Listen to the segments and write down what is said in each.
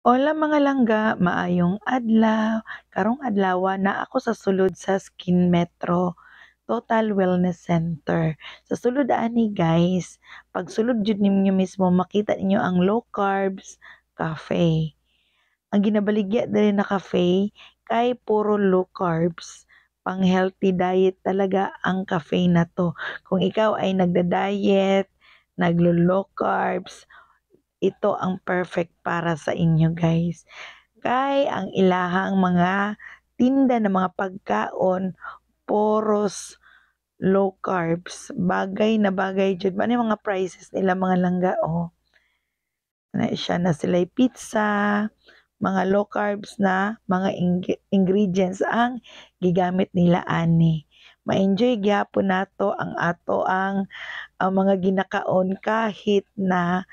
Hola mga langga, maayong adlaw. Karong adlaw na ako sa sulod sa Skin Metro Total Wellness Center. Sa sulod ani guys, pag sulod jud ninyo mismo makita ninyo ang low carbs cafe. Ang ginabaligya diri na cafe kay puro low carbs. Pang healthy diet talaga ang cafe na to. Kung ikaw ay nagda-diet, naglo-low carbs, ito ang perfect para sa inyo guys. Kay ang ilahang mga tinda ng mga pagkaon puros low carbs. Bagay na bagay jud man yung mga prices nila mga langga oh. Na siya na sila'y pizza, mga low carbs na mga ingredients ang gigamit nila ani. Ma-enjoy gyapon nato ang ato ang mga ginakaon kahit na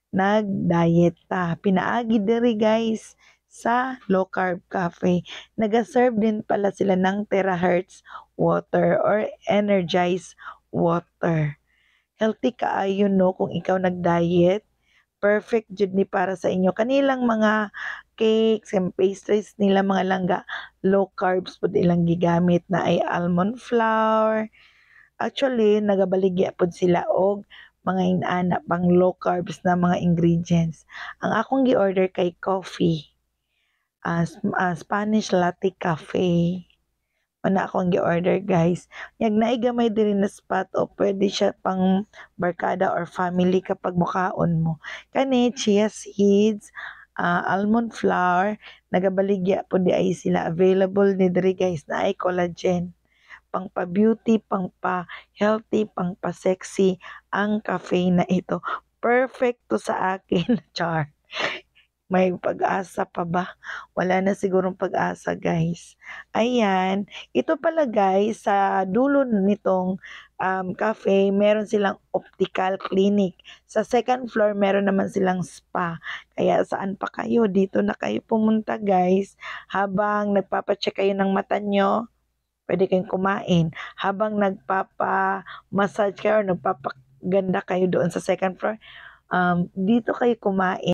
nag-diet ta. Pinaagi diri guys sa low carb cafe. Nag-serve din pala sila ng terahertz water or energized water. Healthy kaayo no kung ikaw nag-diet. Perfect jud ni para sa inyo. Kanilang mga cakes and pastries nila mga langga, low carbs pud ilang gigamit na ay almond flour. Actually, nagabaligya pod sila og mga inana pang low carbs na mga ingredients. Ang akong gi-order kay coffee, Spanish latte cafe. Ana akong gi-order guys. Yag naay gamay diri na spot o pwede siya pang barkada or family kapag mukaon mo. Kani chia seeds, almond flour, nagabaligya po di ay sila available ni diri guys na ay collagen. Pang pa-beauty, pang pa-healthy, pang pa-sexy ang cafe na ito. Perfect to sa akin, char. May pag-asa pa ba? Wala na sigurong pag-asa guys. Ayan, ito pala guys, sa dulo nitong cafe, meron silang optical clinic. Sa second floor, meron naman silang spa. Kaya saan pa kayo? Dito na kayo pumunta guys. Habang nagpapacheck kayo ng mata nyo, pwede kayong kumain. Habang nagpapa-massage kayo or nagpapaganda kayo doon sa second floor, dito kayo kumain.